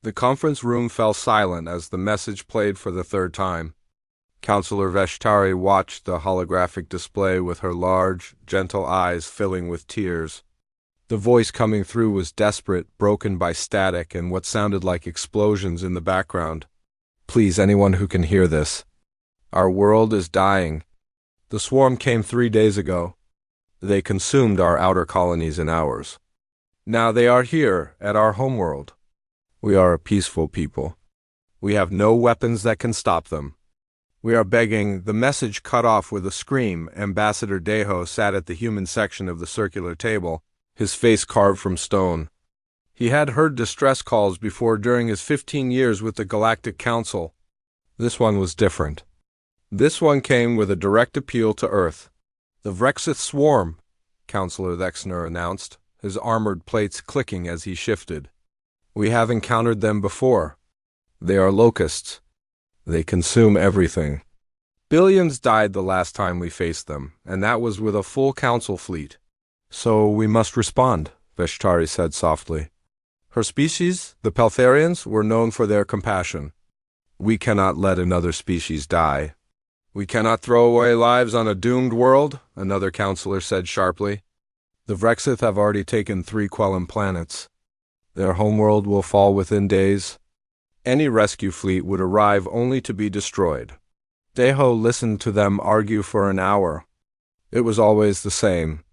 The conference room fell silent as the message played for the third time. Counselor Veshtari watched the holographic display with her large, gentle eyes filling with tears. The voice coming through was desperate, broken by static and what sounded like explosions in the background. Please, anyone who can hear this. Our world is dying. The swarm came 3 days ago. They consumed our outer colonies in hours. Now they are here, at our homeworld. We are a peaceful people. We have no weapons that can stop them. We are begging. The message cut off with a scream. Ambassador Deho sat at the human section of the circular table, his face carved from stone. He had heard distress calls before during his 15 years with the Galactic Council. This one was different. This one came with a direct appeal to Earth. The Vrexith swarm, Counselor Thexner announced, his armored plates clicking as he shifted. We have encountered them before. They are locusts. They consume everything. Billions died the last time we faced them, and that was with a full council fleet. So we must respond, Veshtari said softly. Her species, the Peltharians, were known for their compassion. We cannot let another species die. We cannot throw away lives on a doomed world, another counselor said sharply. The Vrexith have already taken 3 Quellan planets. Their homeworld will fall within days. Any rescue fleet would arrive only to be destroyed. Deho listened to them argue for an hour. It was always the same.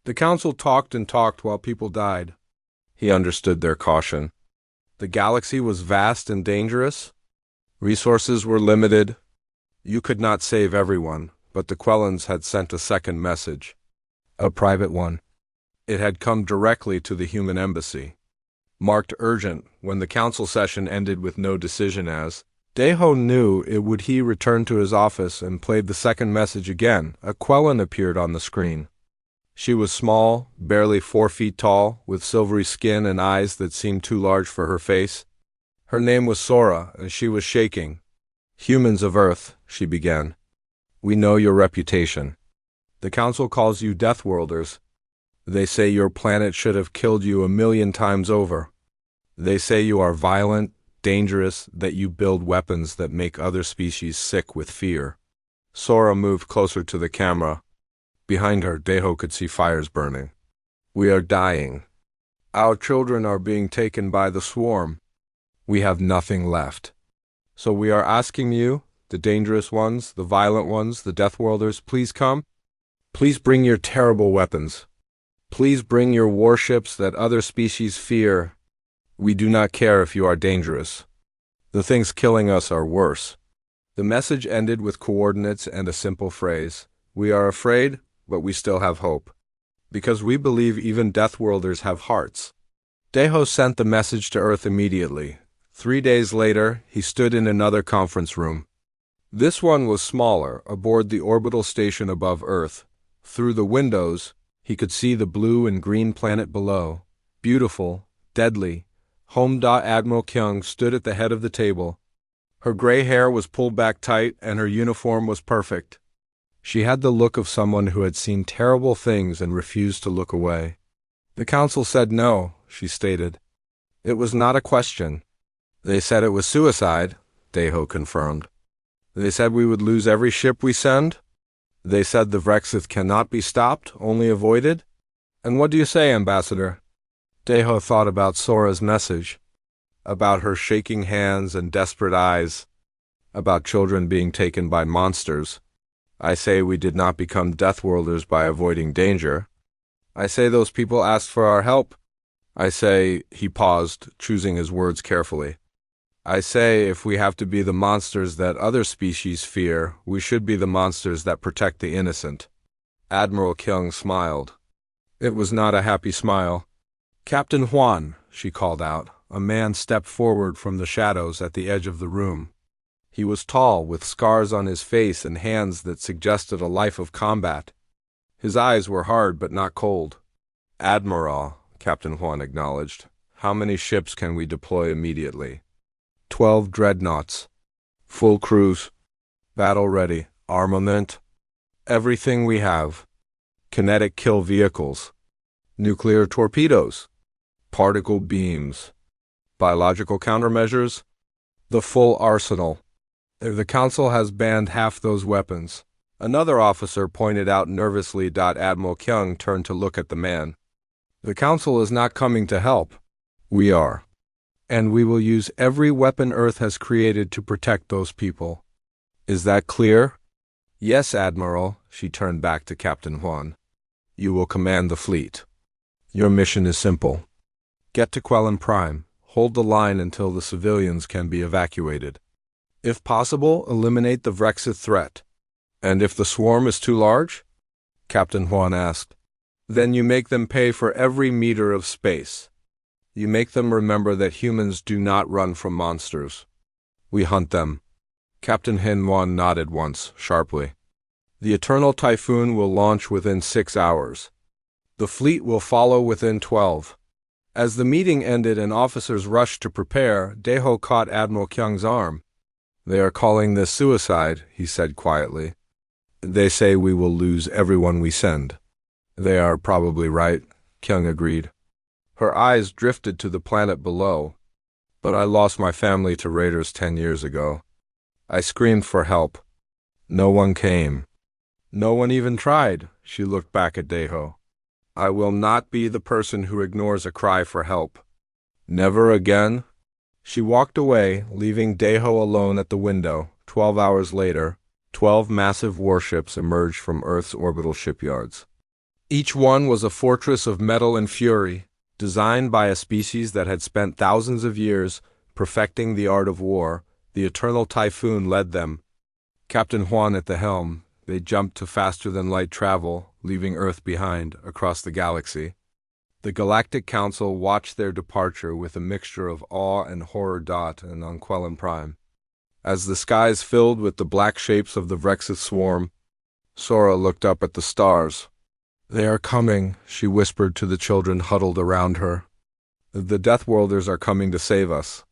The council talked and talked while people died. He understood their caution. The galaxy was vast and dangerous. Resources were limited. You could not save everyone, but the Quellans had sent a second message. A private one. It had come directly to the human embassy. Marked urgent, when the council session ended with no decision as, Deho knew it would he returned to his office and played the second message again. A Quellan appeared on the screen. She was small, barely 4 feet tall, with silvery skin and eyes that seemed too large for her face. Her name was Sora, and she was shaking. Humans of Earth, she began. We know your reputation. The council calls you Deathworlders. They say your planet should have killed you 1,000,000 times over. They say you are violent, dangerous, that you build weapons that make other species sick with fear. Sora moved closer to the camera. Behind her, Deho could see fires burning. We are dying. Our children are being taken by the swarm. We have nothing left. So we are asking you, the dangerous ones, the violent ones, the Deathworlders, please come. Please bring your terrible weapons. Please bring your warships that other species fear. We do not care if you are dangerous. The things killing us are worse. The message ended with coordinates and a simple phrase. We are afraid, but we still have hope. Because we believe even Deathworlders have hearts. Deho sent the message to Earth immediately. 3 days later, he stood in another conference room. This one was smaller, aboard the orbital station above Earth. Through the windows, he could see the blue and green planet below. Beautiful, deadly. Admiral Kyung stood at the head of the table. Her gray hair was pulled back tight, and her uniform was perfect. She had the look of someone who had seen terrible things and refused to look away. The council said no, she stated. It was not a question. They said it was suicide, Deho confirmed. They said we would lose every ship we send. They said the Vrexith cannot be stopped, only avoided. And what do you say, Ambassador? Deho thought about Sora's message, about her shaking hands and desperate eyes, about children being taken by monsters. I say we did not become Deathworlders by avoiding danger. I say those people asked for our help. I say, he paused, choosing his words carefully. I say if we have to be the monsters that other species fear, we should be the monsters that protect the innocent. Admiral Kyung smiled. It was not a happy smile. Captain Huan, she called out. A man stepped forward from the shadows at the edge of the room. He was tall, with scars on his face and hands that suggested a life of combat. His eyes were hard but not cold. Admiral, Captain Huan acknowledged. How many ships can we deploy immediately? 12 dreadnoughts. Full crews. Battle ready. Armament. Everything we have. Kinetic kill vehicles. Nuclear torpedoes. Particle beams. Biological countermeasures? The full arsenal. The Council has banned half those weapons. Another officer pointed out nervously. Admiral Kyung turned to look at the man. The Council is not coming to help. We are. And we will use every weapon Earth has created to protect those people. Is that clear? Yes, Admiral, she turned back to Captain Huan. You will command the fleet. Your mission is simple. Get to Quellan Prime. Hold the line until the civilians can be evacuated. If possible, eliminate the Vrexith threat. And if the swarm is too large? Captain Huan asked. Then you make them pay for every meter of space. You make them remember that humans do not run from monsters. We hunt them. Captain Huan nodded once, sharply. The Eternal Typhoon will launch within 6 hours. The fleet will follow within 12. As the meeting ended and officers rushed to prepare, Daeho caught Admiral Kyung's arm. They are calling this suicide, he said quietly. They say we will lose everyone we send. They are probably right, Kyung agreed. Her eyes drifted to the planet below. But I lost my family to raiders 10 years ago. I screamed for help. No one came. No one even tried, she looked back at Daeho. I will not be the person who ignores a cry for help. Never again? She walked away, leaving Daeho alone at the window. 12 hours later, 12 massive warships emerged from Earth's orbital shipyards. Each one was a fortress of metal and fury, designed by a species that had spent thousands of years perfecting the art of war. The Eternal Typhoon led them. Captain Huan at the helm, they jumped to faster-than-light travel, leaving Earth behind, across the galaxy. The Galactic Council watched their departure with a mixture of awe and horror. And on Quellan Prime, as the skies filled with the black shapes of the Vrexith swarm, Sora looked up at the stars. They are coming, she whispered to the children huddled around her. The Deathworlders are coming to save us.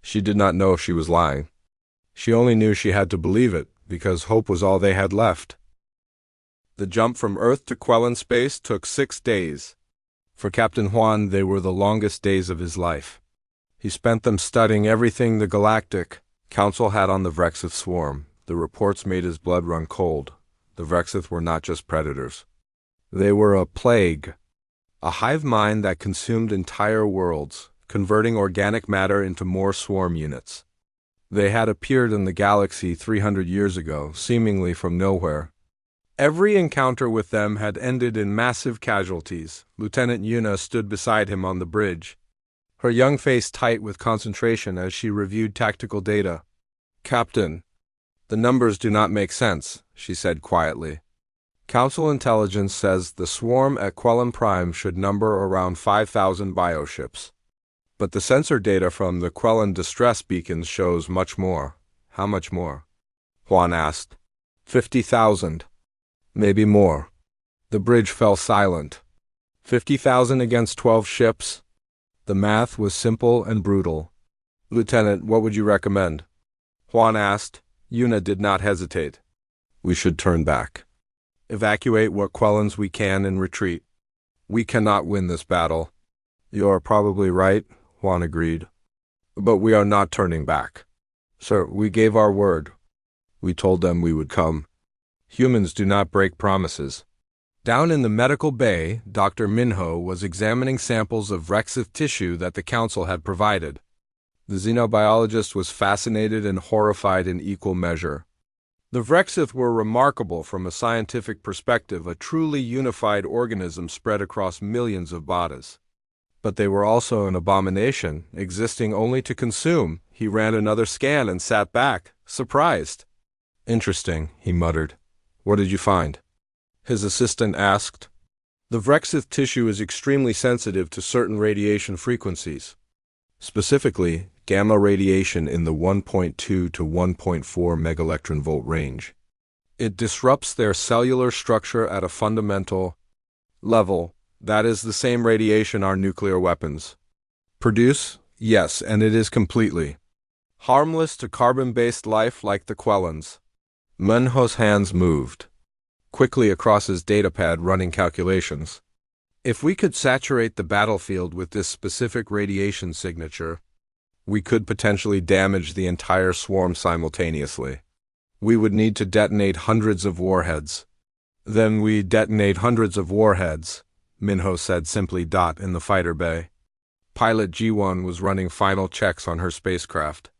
She did not know if she was lying. She only knew she had to believe it, because hope was all they had left. The jump from Earth to Quellan space took 6 days. For Captain Huan, they were the longest days of his life. He spent them studying everything the Galactic Council had on the Vrexith swarm. The reports made his blood run cold. The Vrexith were not just predators. They were a plague, a hive mind that consumed entire worlds, converting organic matter into more swarm units. They had appeared in the galaxy 300 years ago, seemingly from nowhere. Every encounter with them had ended in massive casualties. Lieutenant Yuna stood beside him on the bridge, her young face tight with concentration as she reviewed tactical data. Captain, the numbers do not make sense, she said quietly. Council intelligence says the swarm at Quellan Prime should number around 5,000 bioships. But the sensor data from the Quellan distress beacons shows much more. How much more? Huan asked. 50,000. Maybe more. The bridge fell silent. 50,000 against 12 ships? The math was simple and brutal. Lieutenant, what would you recommend? Huan asked. Yuna did not hesitate. We should turn back. Evacuate what Quellans we can and retreat. We cannot win this battle. You are probably right, Huan agreed. But we are not turning back. Sir, we gave our word. We told them we would come. Humans do not break promises. Down in the medical bay, Dr. Minho was examining samples of Vrexith tissue that the Council had provided. The xenobiologist was fascinated and horrified in equal measure. The Vrexith were remarkable from a scientific perspective, a truly unified organism spread across millions of bodies. But they were also an abomination, existing only to consume. He ran another scan and sat back, surprised. Interesting, he muttered. What did you find? His assistant asked. The Vrexith tissue is extremely sensitive to certain radiation frequencies. Specifically, gamma radiation in the 1.2 to 1.4 megaelectronvolt range. It disrupts their cellular structure at a fundamental level. That is the same radiation our nuclear weapons produce? Yes, and it is completely harmless to carbon-based life like the Quellans. Minho's hands moved quickly across his datapad, running calculations. If we could saturate the battlefield with this specific radiation signature, We could potentially damage the entire swarm simultaneously. We would need to detonate hundreds of warheads. Then we detonate hundreds of warheads, Minho said simply. In the fighter bay. Pilot G1 was running final checks on her spacecraft.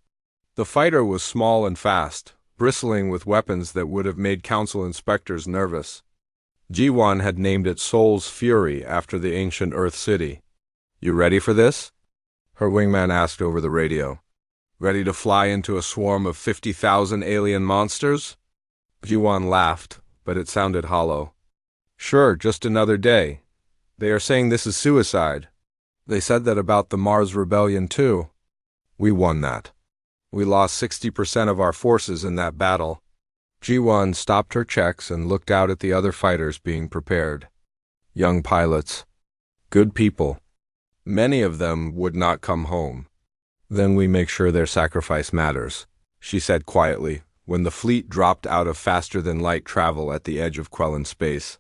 The fighter was small and fast, bristling with weapons that would have made council inspectors nervous. G1 had named it Soul's Fury after the ancient Earth city. "You ready for this?" her wingman asked over the radio. "Ready to fly into a swarm of 50,000 alien monsters?" G1 laughed, but it sounded hollow. "Sure, just another day. They are saying this is suicide. They said that about the Mars Rebellion too. We won that. We lost 60% of our forces in that battle." G1 stopped her checks and looked out at the other fighters being prepared. Young pilots. Good people. Many of them would not come home. "Then we make sure their sacrifice matters," she said quietly, when the fleet dropped out of faster-than-light travel at the edge of Quellan space.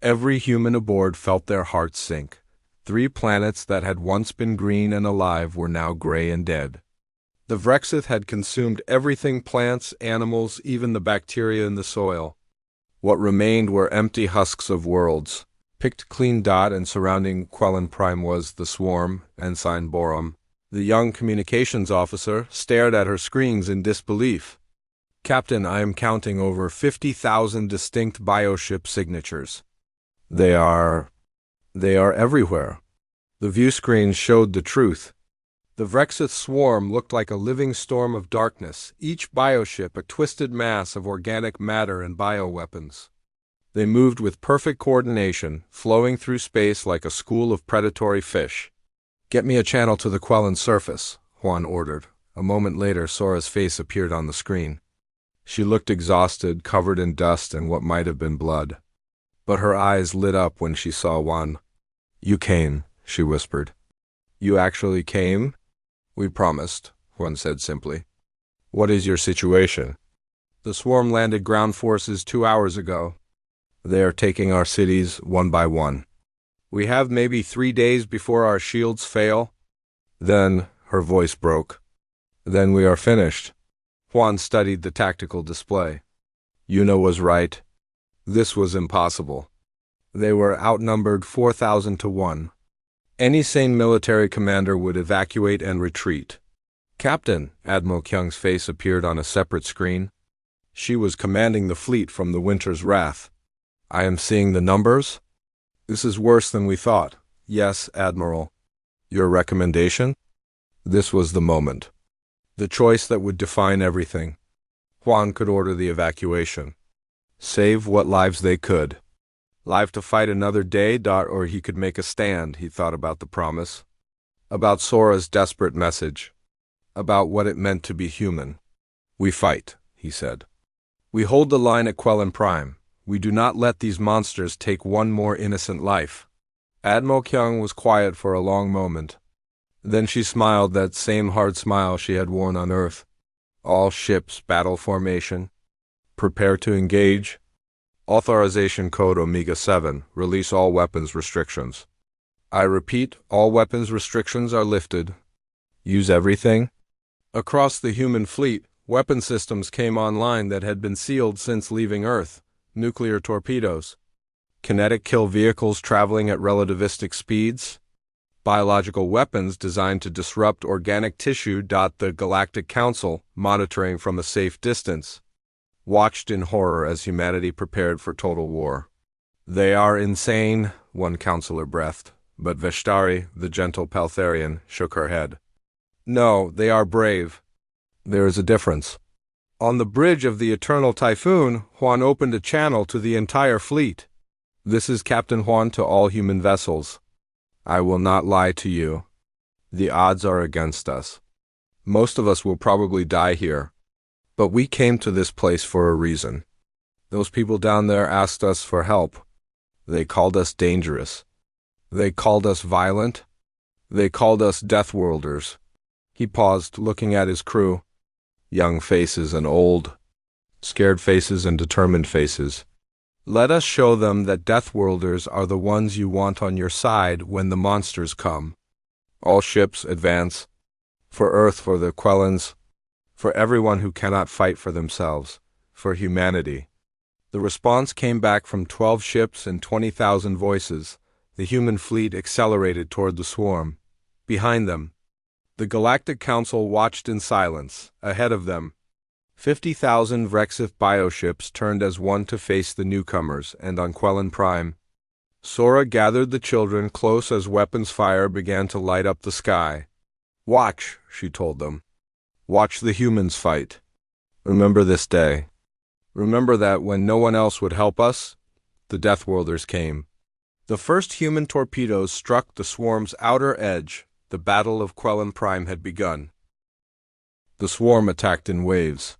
Every human aboard felt their hearts sink. 3 planets that had once been green and alive were now gray and dead. The Vrexith had consumed everything: plants, animals, even the bacteria in the soil. What remained were empty husks of worlds. Picked clean. And surrounding Quellan Prime was the swarm, Ensign Borum. The young communications officer stared at her screens in disbelief. "Captain, I am counting over 50,000 distinct bioship signatures. They are everywhere." The view screen showed the truth. The Vrexith swarm looked like a living storm of darkness, each bioship a twisted mass of organic matter and bioweapons. They moved with perfect coordination, flowing through space like a school of predatory fish. "Get me a channel to the Quellan surface," Juan ordered. A moment later, Sora's face appeared on the screen. She looked exhausted, covered in dust and what might have been blood. But her eyes lit up when she saw Juan. "You came," she whispered. "You actually came?" "We promised," Juan said simply. "What is your situation?" "The swarm landed ground forces 2 hours ago. They are taking our cities one by one. We have maybe 3 days before our shields fail. Then," her voice broke, "then we are finished." Juan studied the tactical display. Yuna was right. This was impossible. They were outnumbered 4,000 to 1. Any sane military commander would evacuate and retreat. "Captain," Admiral Kyung's face appeared on a separate screen. She was commanding the fleet from the Winter's Wrath. "I am seeing the numbers? This is worse than we thought." "Yes, Admiral." "Your recommendation?" This was the moment. The choice that would define everything. Juan could order the evacuation. Save what lives they could. Live to fight another day. Or he could make a stand. He thought about the promise. About Sora's desperate message. About what it meant to be human. "We fight," he said. "We hold the line at Quellan Prime. We do not let these monsters take one more innocent life." Admiral Kyung was quiet for a long moment. Then she smiled, that same hard smile she had worn on Earth. "All ships, battle formation. Prepare to engage. Authorization code Omega 7. Release all weapons restrictions." "I repeat, all weapons restrictions are lifted." "Use everything?" Across the human fleet, weapon systems came online that had been sealed since leaving Earth. Nuclear torpedoes. Kinetic kill vehicles traveling at relativistic speeds. Biological weapons designed to disrupt organic tissue. The Galactic Council, monitoring from a safe distance, watched in horror as humanity prepared for total war. "They are insane," one counselor breathed, but Veshtari, the gentle Paltharian, shook her head. "No, they are brave. There is a difference." On the bridge of the Eternal Typhoon, Juan opened a channel to the entire fleet. "This is Captain Juan to all human vessels. I will not lie to you. The odds are against us. Most of us will probably die here. But we came to this place for a reason. Those people down there asked us for help. They called us dangerous. They called us violent. They called us Deathworlders." He paused, looking at his crew. Young faces and old. Scared faces and determined faces. "Let us show them that Deathworlders are the ones you want on your side when the monsters come. All ships, advance." For Earth, for the Quellans, for everyone who cannot fight for themselves, for humanity. The response came back from 12 ships and 20,000 voices. The human fleet accelerated toward the swarm. Behind them, the Galactic Council watched in silence. Ahead of them, 50,000 Vrexith bioships turned as one to face the newcomers, and on Quellan Prime, Sora gathered the children close as weapons fire began to light up the sky. "Watch," she told them. "Watch the humans fight. Remember this day. Remember that when no one else would help us, the Deathworlders came." The first human torpedoes struck the swarm's outer edge. The Battle of Quellan Prime had begun. The swarm attacked in waves.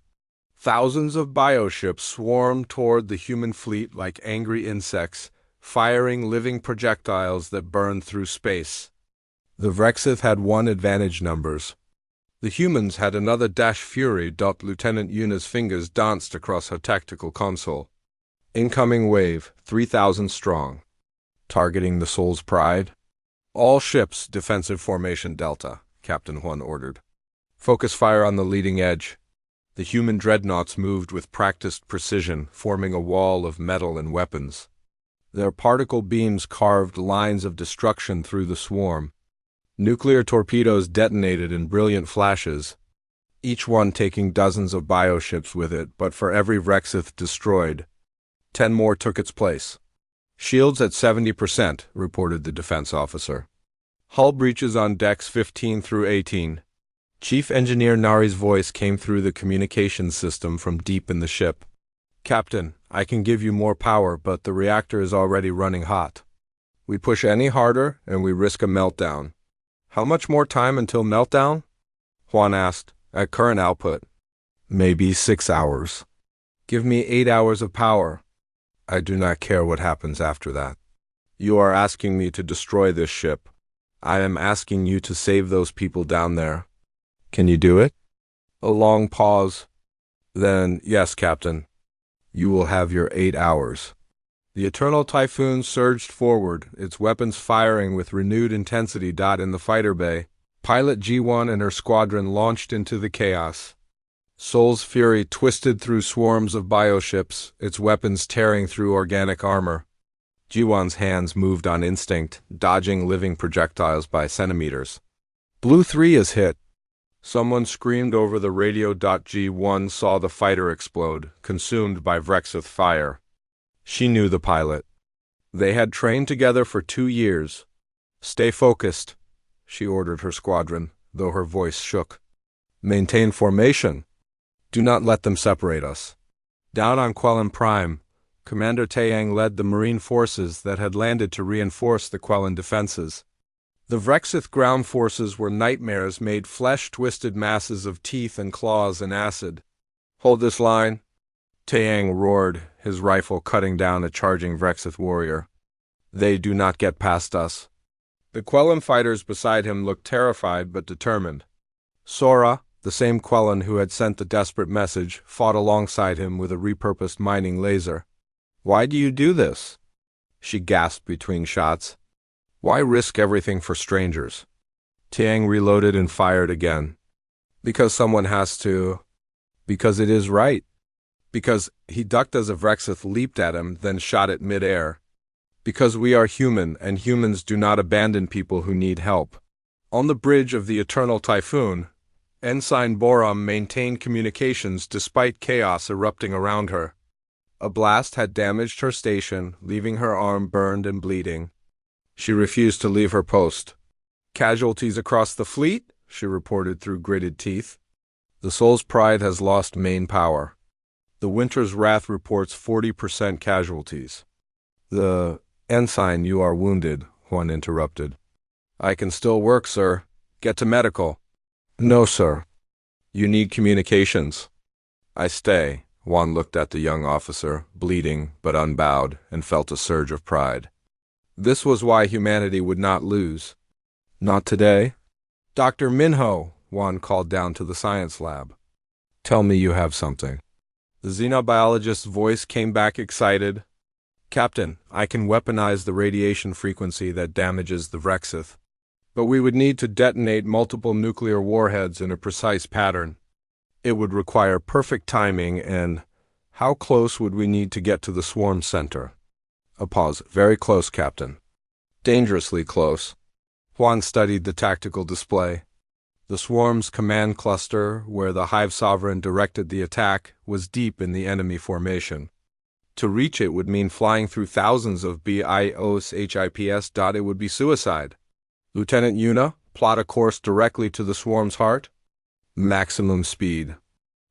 Thousands of bioships swarmed toward the human fleet like angry insects, firing living projectiles that burned through space. The Vrexith had one advantage: numbers. The humans had another dash fury. Lieutenant Yuna's fingers danced across her tactical console. Incoming wave, 3,000 strong. Targeting the Soul's Pride. "All ships, defensive formation Delta," Captain Huan ordered. "Focus fire on the leading edge." The human dreadnoughts moved with practiced precision, forming a wall of metal and weapons. Their particle beams carved lines of destruction through the swarm. Nuclear torpedoes detonated in brilliant flashes, each one taking dozens of bioships with it, but for every Vrexith destroyed, 10 more took its place. "Shields at 70%, reported the defense officer. "Hull breaches on decks 15 through 18. Chief Engineer Nari's voice came through the communications system from deep in the ship. "Captain, I can give you more power, but the reactor is already running hot. We push any harder, and we risk a meltdown." "How much more time until meltdown?" Juan asked. "At current output, maybe 6 hours. Give me 8 hours of power. I do not care what happens after that. You are asking me to destroy this ship. I am asking you to save those people down there. Can you do it?" A long pause. Then, "Yes, Captain. You will have your 8 hours." The Eternal Typhoon surged forward, its weapons firing with renewed intensity. In the fighter bay, pilot G1 and her squadron launched into the chaos. Soul's Fury twisted through swarms of bioships, its weapons tearing through organic armor. G1's hands moved on instinct, dodging living projectiles by centimeters. "Blue 3 is hit." Someone screamed over the radio. G1 saw the fighter explode, consumed by Vrexith fire. She knew the pilot. They had trained together for 2 years. "Stay focused," she ordered her squadron, though her voice shook. "Maintain formation. Do not let them separate us." Down on Quellan Prime, Commander Taeyang led the Marine forces that had landed to reinforce the Quellan defenses. The Vrexith ground forces were nightmares made flesh-twisted masses of teeth and claws and acid. "Hold this line," Taeyang roared, his rifle cutting down a charging Vrexith warrior. "They do not get past us." The Quellan fighters beside him looked terrified but determined. Sora, the same Quellan who had sent the desperate message, fought alongside him with a repurposed mining laser. "Why do you do this?" she gasped between shots. "Why risk everything for strangers?" Taeyang reloaded and fired again. "Because someone has to. Because it is right. Because," he ducked as a Vrexith leaped at him, then shot it mid-air. "Because we are human, and humans do not abandon people who need help." On the bridge of the Eternal Typhoon, Ensign Boram maintained communications despite chaos erupting around her. A blast had damaged her station, leaving her arm burned and bleeding. She refused to leave her post. "Casualties across the fleet," she reported through gritted teeth. "The Soul's Pride has lost main power. The Winter's Wrath reports 40% casualties." "The Ensign, you are wounded," Juan interrupted. "I can still work, sir. Get to medical." "No, sir. You need communications." "I stay." Juan looked at the young officer, bleeding but unbowed, and felt a surge of pride. This was why humanity would not lose. "Not today." "Dr. Minho," Juan called down to the science lab. "Tell me you have something." The xenobiologist's voice came back excited. "Captain, I can weaponize the radiation frequency that damages the Vrexith." But we would need to detonate multiple nuclear warheads in a precise pattern. It would require perfect timing, and how close would we need to get to the swarm center? A pause. Very close, Captain. Dangerously close. Juan studied the tactical display. The swarm's command cluster, where the Hive Sovereign directed the attack, was deep in the enemy formation. To reach it would mean flying through thousands of BIOS HIPS. It would be suicide. Lieutenant Yuna, plot a course directly to the swarm's heart. Maximum speed.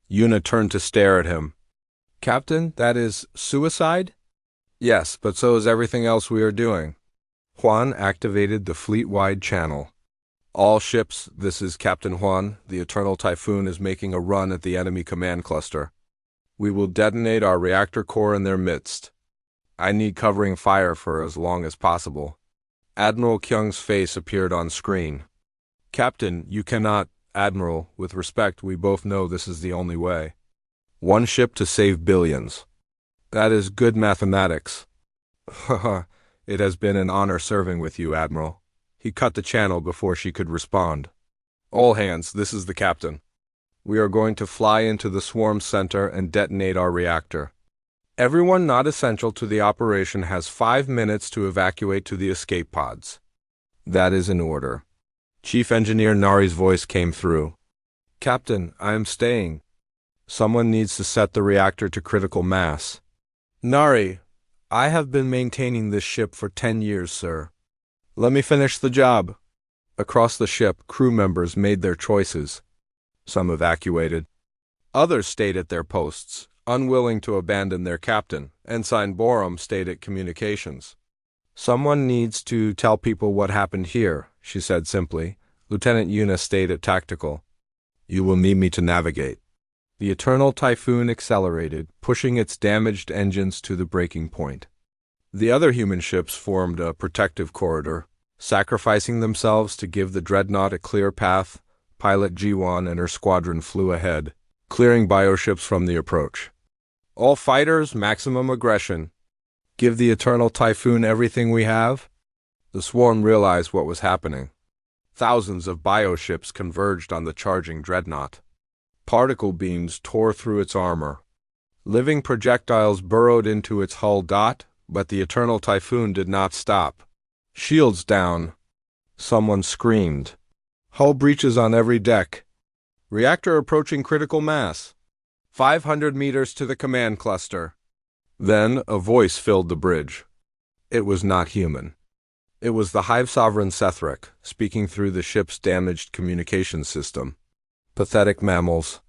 Yuna turned to stare at him. Captain, that is suicide? Yes, but so is everything else we are doing. Juan activated the fleet-wide channel. All ships, this is Captain Juan. The Eternal Typhoon is making a run at the enemy command cluster. We will detonate our reactor core in their midst. I need covering fire for as long as possible. Admiral Kyung's face appeared on screen. Captain, you cannot. Admiral, with respect, we both know this is the only way. One ship to save billions. That is good mathematics. Haha, it has been an honor serving with you, Admiral. He cut the channel before she could respond. All hands, this is the captain. We are going to fly into the swarm center and detonate our reactor. Everyone not essential to the operation has 5 minutes to evacuate to the escape pods. That is in order. Chief Engineer Nari's voice came through. Captain, I am staying. Someone needs to set the reactor to critical mass. Nari, I have been maintaining this ship for 10 years, sir. Let me finish the job. Across the ship, crew members made their choices. Some evacuated. Others stayed at their posts, unwilling to abandon their captain. Ensign Borum stayed at communications. Someone needs to tell people what happened here, she said simply. Lieutenant Yuna stayed at tactical. You will need me to navigate. The Eternal Typhoon accelerated, pushing its damaged engines to the breaking point. The other human ships formed a protective corridor, sacrificing themselves to give the dreadnought a clear path. Pilot Jiwon and her squadron flew ahead, clearing bioships from the approach. All fighters, maximum aggression. Give the Eternal Typhoon everything we have? The swarm realized what was happening. Thousands of bioships converged on the charging dreadnought. Particle beams tore through its armor. Living projectiles burrowed into its hull. But the Eternal Typhoon did not stop. Shields down. Someone screamed. Hull breaches on every deck. Reactor approaching critical mass. 500 meters to the command cluster. Then a voice filled the bridge. It was not human. It was the Hive Sovereign Sethric, speaking through the ship's damaged communication system. Pathetic mammals.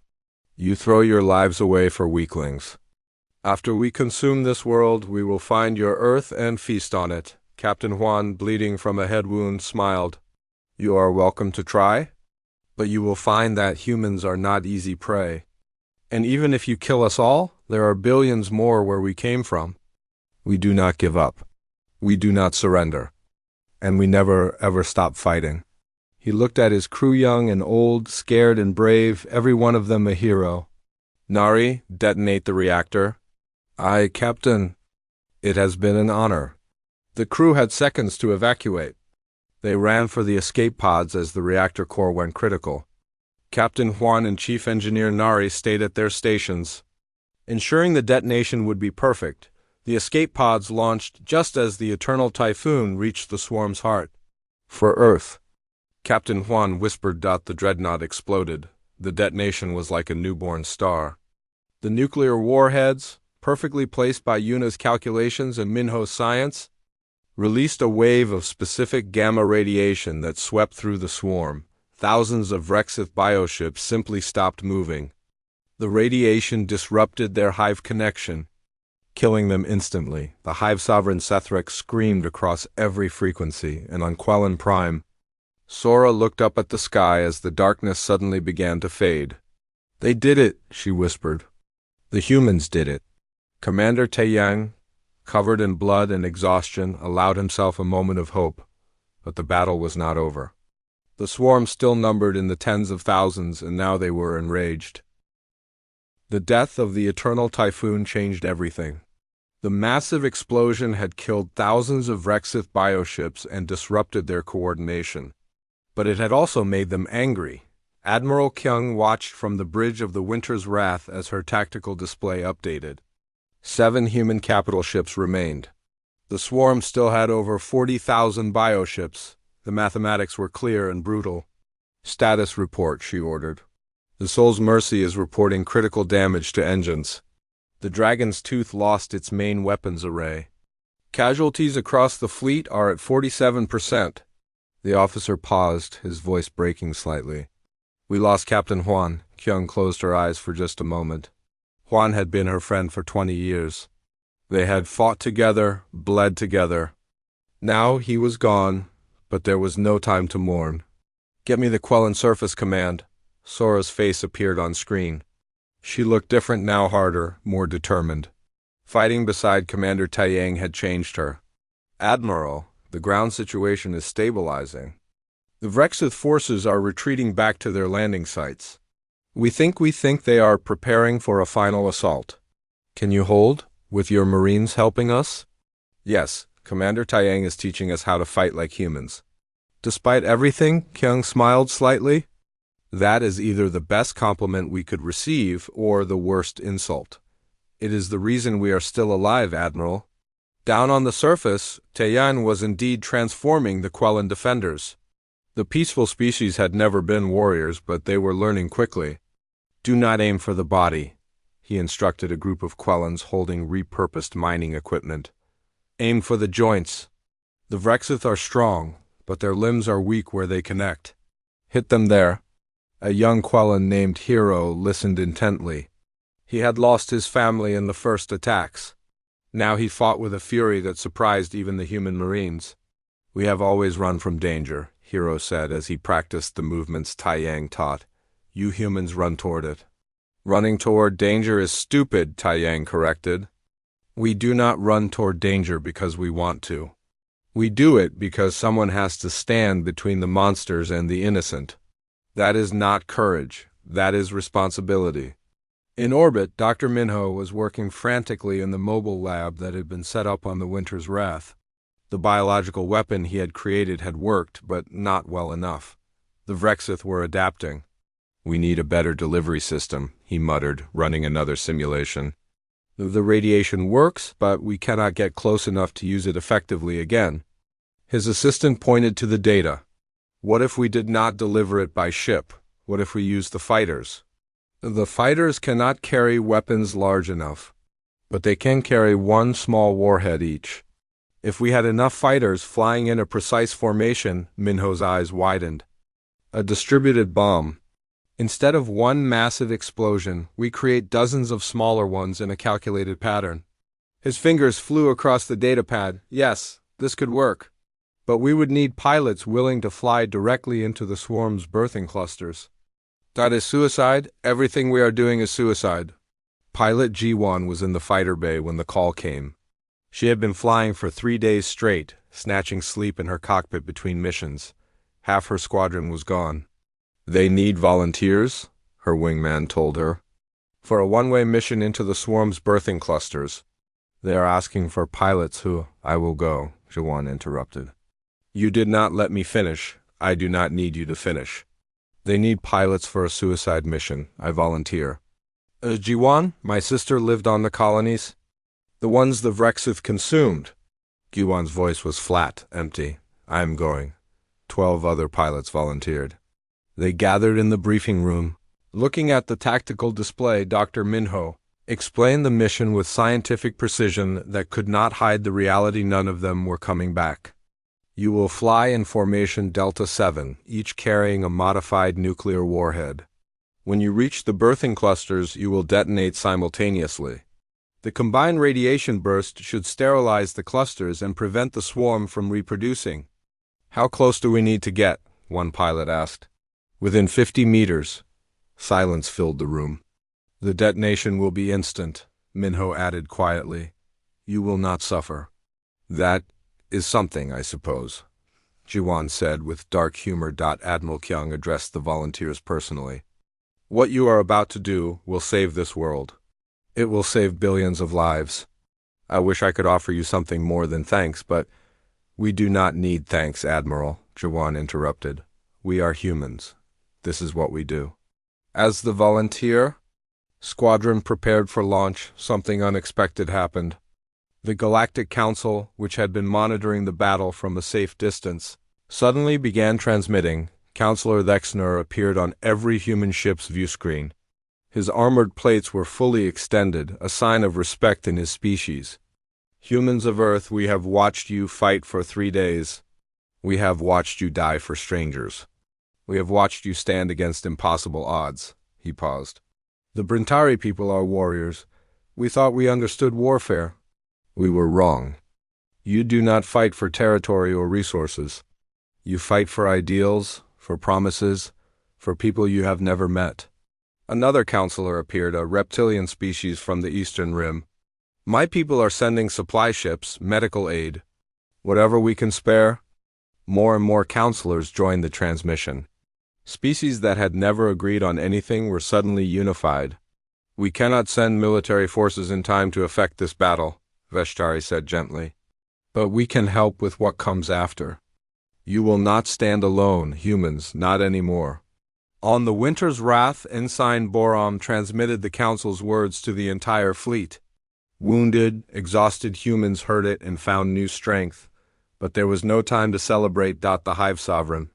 You throw your lives away for weaklings. After we consume this world, we will find your Earth and feast on it. Captain Juan, bleeding from a head wound, smiled. You are welcome to try, but you will find that humans are not easy prey. And even if you kill us all, there are billions more where we came from. We do not give up. We do not surrender. And we never, ever stop fighting. He looked at his crew, young and old, scared and brave, every one of them a hero. Nari, detonate the reactor. Aye, Captain. It has been an honor. The crew had seconds to evacuate. They ran for the escape pods as the reactor core went critical. Captain Juan and Chief Engineer Nari stayed at their stations. Ensuring the detonation would be perfect, the escape pods launched just as the Eternal Typhoon reached the swarm's heart. For Earth. Captain Juan whispered. The dreadnought exploded. The detonation was like a newborn star. The nuclear warheads, perfectly placed by Yuna's calculations and Minho's science, released a wave of specific gamma radiation that swept through the swarm. Thousands of Rexith bioships simply stopped moving. The radiation disrupted their hive connection, killing them instantly. The Hive Sovereign Sethric screamed across every frequency, and on Quellan Prime, Sora looked up at the sky as the darkness suddenly began to fade. They did it, she whispered. The humans did it. Commander Taeyang, covered in blood and exhaustion, allowed himself a moment of hope, but the battle was not over. The swarm still numbered in the tens of thousands, and now they were enraged. The death of the Eternal Typhoon changed everything. The massive explosion had killed thousands of Rexith bioships and disrupted their coordination. but it had also made them angry. Admiral Kyung watched from the bridge of the Winter's Wrath as her tactical display updated. 7 human capital ships remained. The swarm still had over 40,000 bioships. The mathematics were clear and brutal. Status report, she ordered. The Soul's Mercy is reporting critical damage to engines. The Dragon's Tooth lost its main weapons array. Casualties across the fleet are at 47%. The officer paused, his voice breaking slightly. We lost Captain Huan. Kyung closed her eyes for just a moment. Huan had been her friend for 20 years. They had fought together, bled together. Now he was gone, but there was no time to mourn. Get me the Quellan Surface Command. Sora's face appeared on screen. She looked different now, harder, more determined. Fighting beside Commander Taiyang had changed her. Admiral, the ground situation is stabilizing. The Vrexith forces are retreating back to their landing sites. We think they are preparing for a final assault. Can you hold, with your Marines helping us? Yes, Commander Taiyang is teaching us how to fight like humans. Despite everything, Kyung smiled slightly. That is either the best compliment we could receive or the worst insult. It is the reason we are still alive, Admiral. Down on the surface, Taiyang was indeed transforming the Quellan defenders. The peaceful species had never been warriors, but they were learning quickly. Do not aim for the body, he instructed a group of Quellans holding repurposed mining equipment. Aim for the joints. The Vrexith are strong, but their limbs are weak where they connect. Hit them there. A young Quellan named Hero listened intently. He had lost his family in the first attacks. Now he fought with a fury that surprised even the human Marines. We have always run from danger, Hero said as he practiced the movements Taiyang taught. You humans run toward it. Running toward danger is stupid, Taiyang corrected. We do not run toward danger because we want to. We do it because someone has to stand between the monsters and the innocent. That is not courage. That is responsibility. In orbit, Dr. Minho was working frantically in the mobile lab that had been set up on the Winter's Wrath. The biological weapon he had created had worked, but not well enough. The Vrexith were adapting. We need a better delivery system, he muttered, running another simulation. The radiation works, but we cannot get close enough to use it effectively again. His assistant pointed to the data. What if we did not deliver it by ship? What if we used the fighters? The fighters cannot carry weapons large enough, but they can carry one small warhead each. If we had enough fighters flying in a precise formation, Minho's eyes widened. A distributed bomb. Instead of one massive explosion, we create dozens of smaller ones in a calculated pattern. His fingers flew across the datapad. Yes, this could work. But we would need pilots willing to fly directly into the swarm's birthing clusters. That is suicide. Everything we are doing is suicide. Pilot Ji-won was in the fighter bay when the call came. She had been flying for 3 days straight, snatching sleep in her cockpit between missions. Half her squadron was gone. They need volunteers, her wingman told her, for a one-way mission into the swarm's birthing clusters. They are asking for pilots who... I will go, Ji-won interrupted. You did not let me finish. I do not need you to finish. They need pilots for a suicide mission. I volunteer. Ji-won, my sister lived on the colonies. The ones the Vrexith consumed. Ji-won's voice was flat, empty. I am going. 12 other pilots volunteered. They gathered in the briefing room. Looking at the tactical display, Dr. Minho explained the mission with scientific precision that could not hide the reality none of them were coming back. You will fly in formation Delta 7, each carrying a modified nuclear warhead. When you reach the birthing clusters, you will detonate simultaneously. The combined radiation burst should sterilize the clusters and prevent the swarm from reproducing. How close do we need to get? One pilot asked. Within 50 meters. Silence filled the room. The detonation will be instant, Minho added quietly. You will not suffer. That is something, I suppose, Ji-won said with dark humor. Admiral Kyung addressed the volunteers personally. What you are about to do will save this world. It will save billions of lives. I wish I could offer you something more than thanks, but we do not need thanks, Admiral, Ji-won interrupted. We are humans. This is what we do. As the volunteer squadron prepared for launch, something unexpected happened. The Galactic Council, which had been monitoring the battle from a safe distance, suddenly began transmitting. Counselor Lexner appeared on every human ship's view screen. His armored plates were fully extended, a sign of respect in his species. Humans of Earth, we have watched you fight for 3 days. We have watched you die for strangers. We have watched you stand against impossible odds. He paused. The Brintari people are warriors. We thought we understood warfare. We were wrong. You do not fight for territory or resources. You fight for ideals, for promises, for people you have never met. Another counselor appeared, a reptilian species from the Eastern Rim. My people are sending supply ships, medical aid. Whatever we can spare. More and more counselors joined the transmission. Species that had never agreed on anything were suddenly unified. We cannot send military forces in time to effect this battle, Veshtari said gently. But we can help with what comes after. You will not stand alone, humans, not anymore. On the Winter's Wrath, Ensign Borom transmitted the Council's words to the entire fleet. Wounded, exhausted humans heard it and found new strength, but there was no time to celebrate. The Hive Sovereign,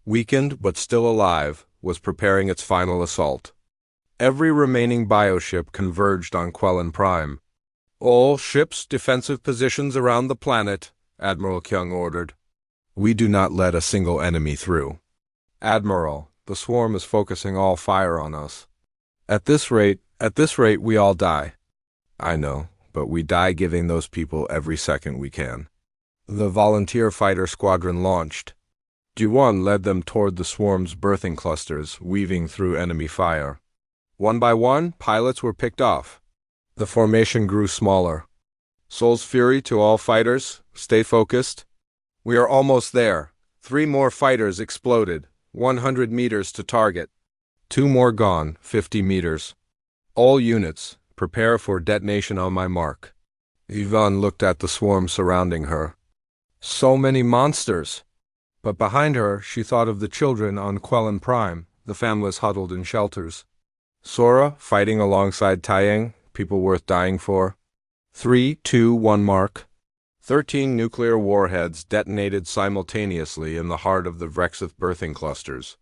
weakened but still alive, was preparing its final assault. Every remaining bioship converged on Quellan Prime. All ships' defensive positions around the planet, Admiral Kyung ordered. We do not let a single enemy through. Admiral, the swarm is focusing all fire on us. At this rate, we all die. I know, but we die giving those people every second we can. The volunteer fighter squadron launched. Juwon led them toward the swarm's birthing clusters, weaving through enemy fire. One by one, pilots were picked off. The formation grew smaller. Soul's Fury to all fighters, stay focused. We are almost there. 3 more fighters exploded, 100 meters to target. 2 more gone, 50 meters. All units, prepare for detonation on my mark. Yvonne looked at the swarm surrounding her. So many monsters! But behind her, she thought of the children on Quellan Prime, the families huddled in shelters. Sora, fighting alongside Taiyang, people worth dying for. 3, 2, 1 mark. 13 nuclear warheads detonated simultaneously in the heart of the Vrexith birthing clusters.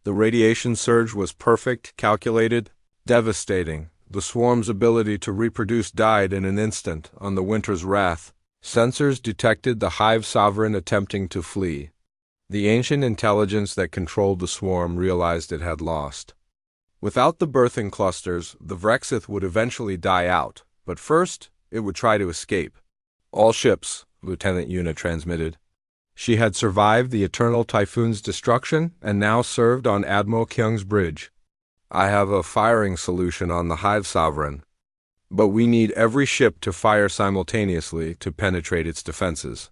The radiation surge was perfect, calculated, devastating. The swarm's ability to reproduce died in an instant on the Winter's Wrath. Sensors detected the Hive Sovereign attempting to flee. The ancient intelligence that controlled the swarm realized it had lost. Without the birthing clusters, the Vrexith would eventually die out, but first, it would try to escape. All ships, Lieutenant Yuna transmitted. She had survived the Eternal Typhoon's destruction and now served on Admiral Kyung's bridge. I have a firing solution on the Hive Sovereign, but we need every ship to fire simultaneously to penetrate its defenses.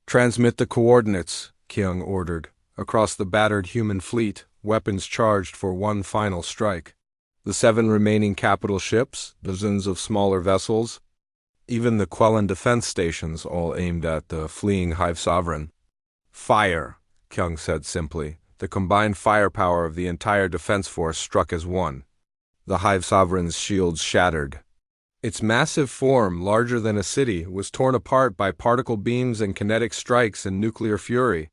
Transmit the coordinates, Kyung ordered. Across the battered human fleet, weapons charged for one final strike. The 7 remaining capital ships, dozens of smaller vessels, even the Quellan defense stations, all aimed at the fleeing Hive Sovereign. Fire, Kyung said simply. The combined firepower of the entire defense force struck as one. The Hive Sovereign's shields shattered. Its massive form, larger than a city, was torn apart by particle beams and kinetic strikes and nuclear fury.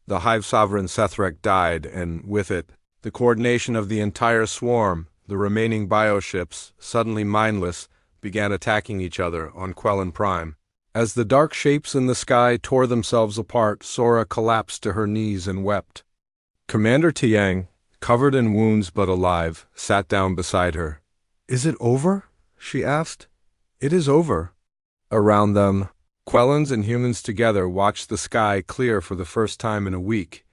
The Hive Sovereign Sethrek died, and with it, the coordination of the entire swarm. The remaining bioships, suddenly mindless, began attacking each other on Quellan Prime. As the dark shapes in the sky tore themselves apart, Sora collapsed to her knees and wept. Commander Tiang, covered in wounds but alive, sat down beside her. "Is it over?" she asked. "It is over." Around them, Quellans and humans together watched the sky clear for the first time in a week.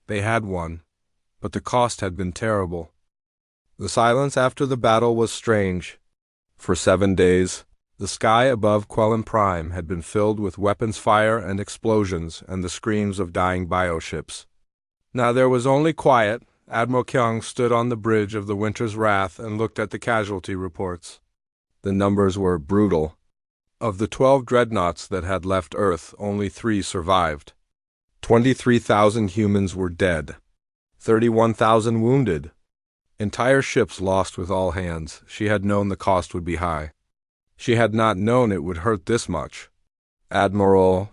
They had won, but the cost had been terrible. The silence after the battle was strange. For 7 days, the sky above Quellan Prime had been filled with weapons fire and explosions and the screams of dying bioships. Now there was only quiet. Admiral Kyung stood on the bridge of the Winter's Wrath and looked at the casualty reports. The numbers were brutal. Of the 12 dreadnoughts that had left Earth, only 3 survived. 23,000 humans were dead. 31,000 wounded. Entire ships lost with all hands. She had known the cost would be high. She had not known it would hurt this much. Admiral,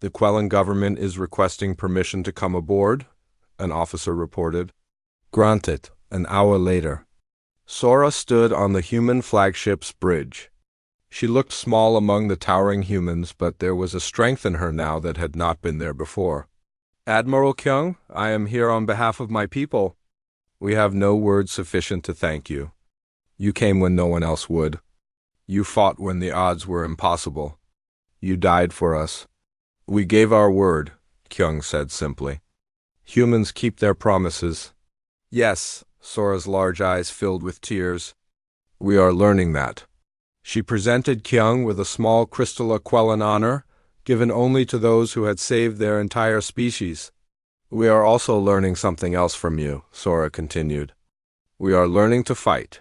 the Quellan government is requesting permission to come aboard, an officer reported. Granted. An hour later. Sora stood on the human flagship's bridge. She looked small among the towering humans, but there was a strength in her now that had not been there before. Admiral Kyung, I am here on behalf of my people. We have no words sufficient to thank you. You came when no one else would. You fought when the odds were impossible. You died for us. We gave our word, Kyung said simply. Humans keep their promises. Yes, Sora's large eyes filled with tears. We are learning that. She presented Kyung with a small crystal Quellan honor, given only to those who had saved their entire species. We are also learning something else from you, Sora continued. We are learning to fight.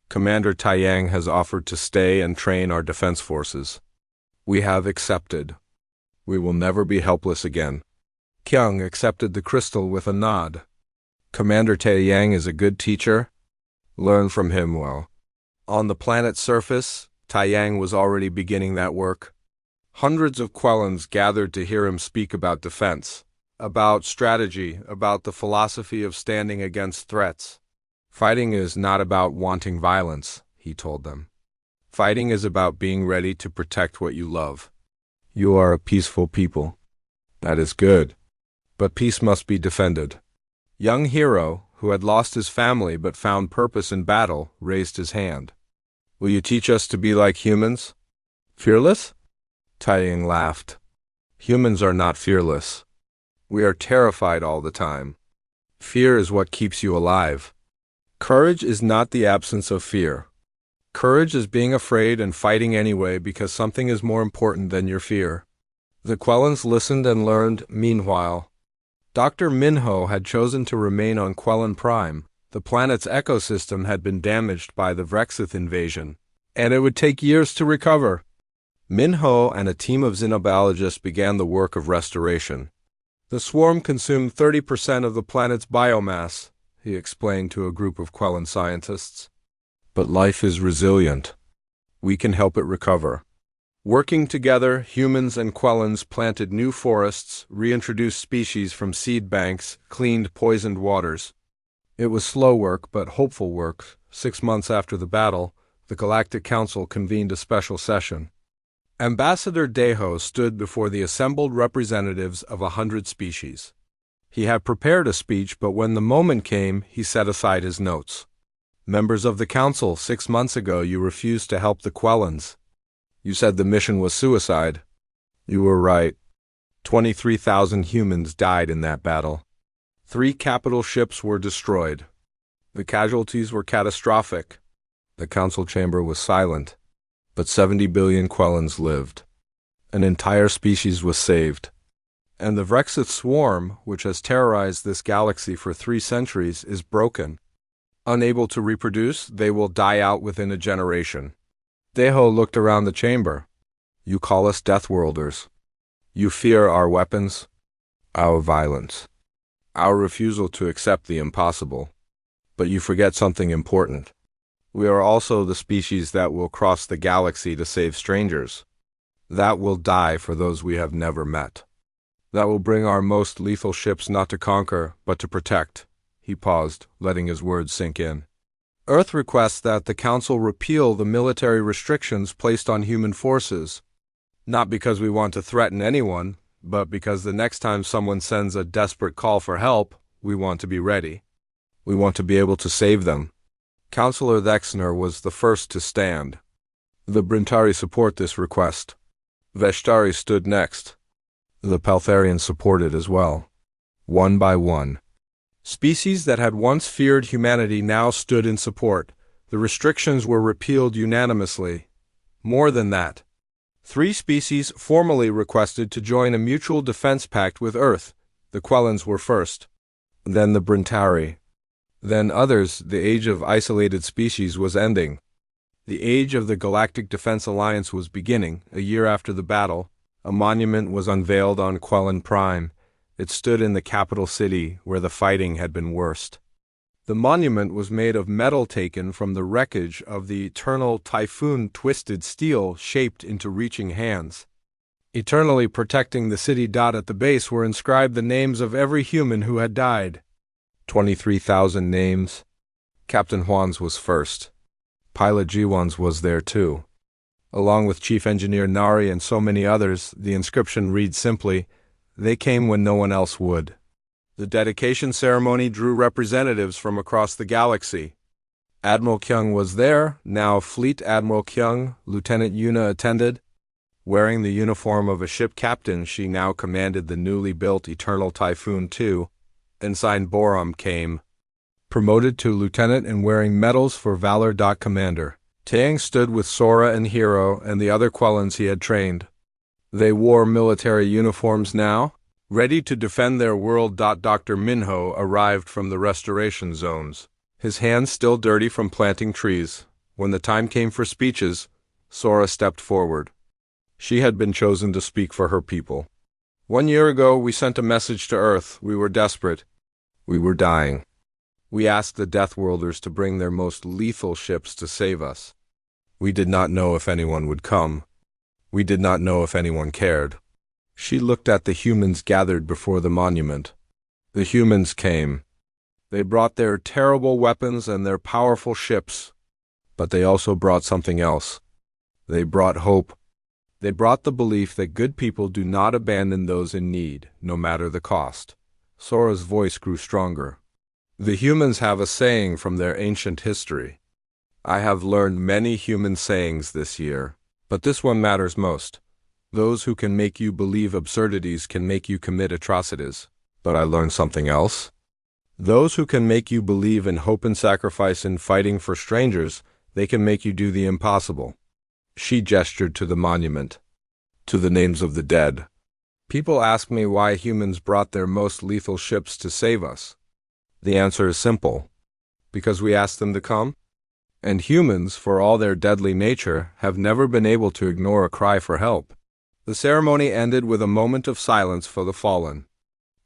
Commander Taiyang has offered to stay and train our defense forces. We have accepted. We will never be helpless again. Kyung accepted the crystal with a nod. Commander Taiyang is a good teacher. Learn from him well. On the planet's surface, Taiyang was already beginning that work. Hundreds of Quellans gathered to hear him speak about defense, about strategy, about the philosophy of standing against threats. Fighting is not about wanting violence, he told them. Fighting is about being ready to protect what you love. You are a peaceful people. That is good. But peace must be defended. Young Hero, who had lost his family but found purpose in battle, raised his hand. Will you teach us to be like humans? Fearless? Taiyang laughed. Humans are not fearless. We are terrified all the time. Fear is what keeps you alive. Courage is not the absence of fear. Courage is being afraid and fighting anyway because something is more important than your fear. The Quellans listened and learned. Meanwhile, Dr. Minho had chosen to remain on Quellan Prime. The planet's ecosystem had been damaged by the Vrexith invasion, and it would take years to recover. Minho and a team of xenobiologists began the work of restoration. The swarm consumed 30% of the planet's biomass, he explained to a group of Quellan scientists. But life is resilient. We can help it recover. Working together, humans and Quellans planted new forests, reintroduced species from seed banks, cleaned poisoned waters. It was slow work, but hopeful work. 6 months after the battle, the Galactic Council convened a special session. Ambassador Deho stood before the assembled representatives of 100 species. He had prepared a speech, but when the moment came, he set aside his notes. Members of the Council, 6 months ago you refused to help the Quellans. You said the mission was suicide. You were right. 23,000 humans died in that battle. 3 capital ships were destroyed. The casualties were catastrophic. The council chamber was silent, but 70 billion Quellans lived. An entire species was saved. And the Vrexith swarm, which has terrorized this galaxy for 3 centuries, is broken. Unable to reproduce, they will die out within a generation. Deho looked around the chamber. You call us Deathworlders. You fear our weapons, our violence, our refusal to accept the impossible. But you forget something important. We are also the species that will cross the galaxy to save strangers. That will die for those we have never met. That will bring our most lethal ships not to conquer, but to protect. He paused, letting his words sink in. Earth requests that the Council repeal the military restrictions placed on human forces. Not because we want to threaten anyone, but because the next time someone sends a desperate call for help, we want to be ready. We want to be able to save them. Councillor Thexner was the first to stand. The Brintari support this request. Veshtari stood next. The Paltharians supported as well. One by one. Species that had once feared humanity now stood in support. The restrictions were repealed unanimously. More than that. 3 species formally requested to join a mutual defense pact with Earth. The Quellans were first. Then the Brintari. Then others. The age of isolated species was ending. The age of the Galactic Defense Alliance was beginning. A year after the battle, a monument was unveiled on Quellan Prime. It stood in the capital city where the fighting had been worst. The monument was made of metal taken from the wreckage of the eternal typhoon, twisted steel shaped into reaching hands. Eternally protecting the city. At the base were inscribed the names of every human who had died. 23,000 names. Captain Juan's was first. Pilot G1's was there too. Along with Chief Engineer Nari and so many others, the inscription reads simply, "They came when no one else would." The dedication ceremony drew representatives from across the galaxy. Admiral Kyung was there, now Fleet Admiral Kyung. Lieutenant Yuna attended. Wearing the uniform of a ship captain, she now commanded the newly built Eternal Typhoon II. Ensign Borum came, promoted to lieutenant and wearing medals for valor. Commander Taeng stood with Sora and Hero and the other Quellans he had trained. They wore military uniforms now, ready to defend their world. Dr. Minho arrived from the restoration zones, his hands still dirty from planting trees. When the time came for speeches, Sora stepped forward. She had been chosen to speak for her people. 1 year ago, we sent a message to Earth. We were desperate. We were dying. We asked the Deathworlders to bring their most lethal ships to save us. We did not know if anyone would come. We did not know if anyone cared. She looked at the humans gathered before the monument. The humans came. They brought their terrible weapons and their powerful ships, but they also brought something else. They brought hope. They brought the belief that good people do not abandon those in need, no matter the cost. Sora's voice grew stronger. The humans have a saying from their ancient history. I have learned many human sayings this year, but this one matters most. Those who can make you believe absurdities can make you commit atrocities. But I learned something else. Those who can make you believe in hope and sacrifice in fighting for strangers, they can make you do the impossible. She gestured to the monument, to the names of the dead. People ask me why humans brought their most lethal ships to save us. The answer is simple. Because we asked them to come? And humans, for all their deadly nature, have never been able to ignore a cry for help. The ceremony ended with a moment of silence for the fallen.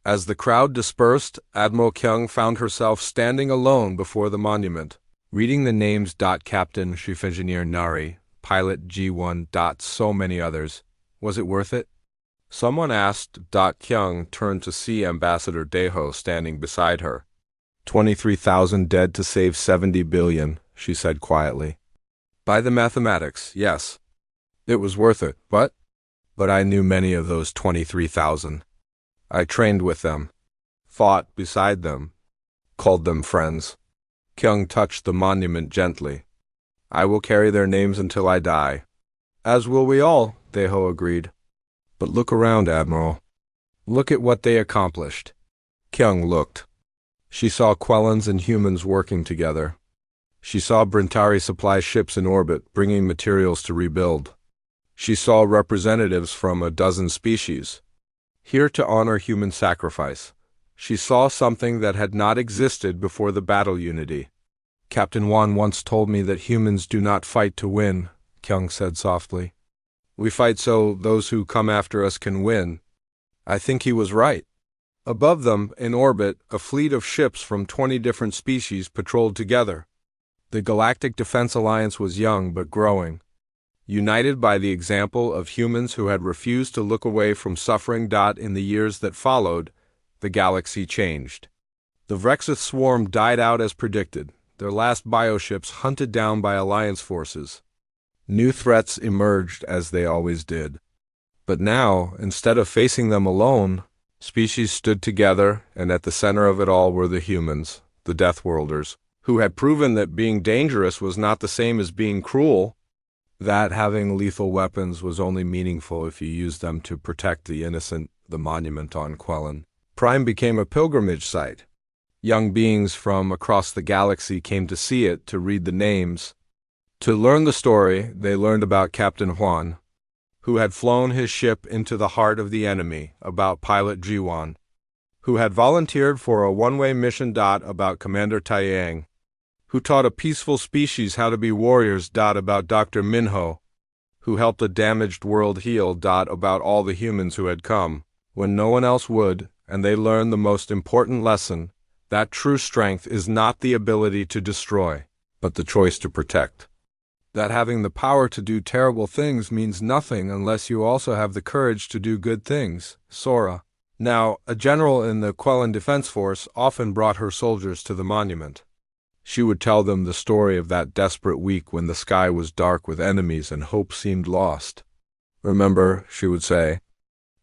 As the crowd dispersed, Admiral Kyung found herself standing alone before the monument, reading the names. Captain Chief Engineer Nari, Pilot G1. So many others. Was it worth it? Someone asked. Kyung turned to see Ambassador Daeho standing beside her. 23,000 dead to save 70 billion, she said quietly. By the mathematics, yes. It was worth it, but I knew many of those 23,000. I trained with them, fought beside them, called them friends. Kyung touched the monument gently. I will carry their names until I die. As will we all, Daeho agreed. But look around, Admiral. Look at what they accomplished. Kyung looked. She saw Quellans and humans working together. She saw Brintari supply ships in orbit, bringing materials to rebuild. She saw representatives from a dozen species, here to honor human sacrifice. She saw something that had not existed before the battle unity. Captain Juan once told me that humans do not fight to win, Kyung said softly. We fight so those who come after us can win. I think he was right. Above them, in orbit, a fleet of ships from 20 different species patrolled together. The Galactic Defense Alliance was young but growing. United by the example of humans who had refused to look away from suffering. In the years that followed, the galaxy changed. The Vrexith swarm died out as predicted, their last bioships hunted down by Alliance forces. New threats emerged as they always did. But now, instead of facing them alone, species stood together, and at the center of it all were the humans, the Deathworlders, who had proven that being dangerous was not the same as being cruel, that having lethal weapons was only meaningful if you used them to protect the innocent. The monument on Quellan Prime became a pilgrimage site. Young beings from across the galaxy came to see it, to read the names. To learn the story, they learned about Captain Juan, who had flown his ship into the heart of the enemy, about Pilot Jiwan, who had volunteered for a one-way mission. About Commander Taeyang, who taught a peaceful species how to be warriors. About Dr. Minho, who helped a damaged world heal. About all the humans who had come, when no one else would, and they learned the most important lesson, that true strength is not the ability to destroy, but the choice to protect. That having the power to do terrible things means nothing unless you also have the courage to do good things. Sora. Now, a general in the Quellan Defense Force often brought her soldiers to the monument. She would tell them the story of that desperate week when the sky was dark with enemies and hope seemed lost. Remember, she would say,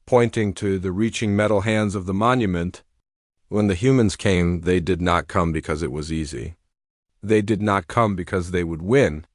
pointing to the reaching metal hands of the monument, when the humans came, they did not come because it was easy. They did not come because they would win.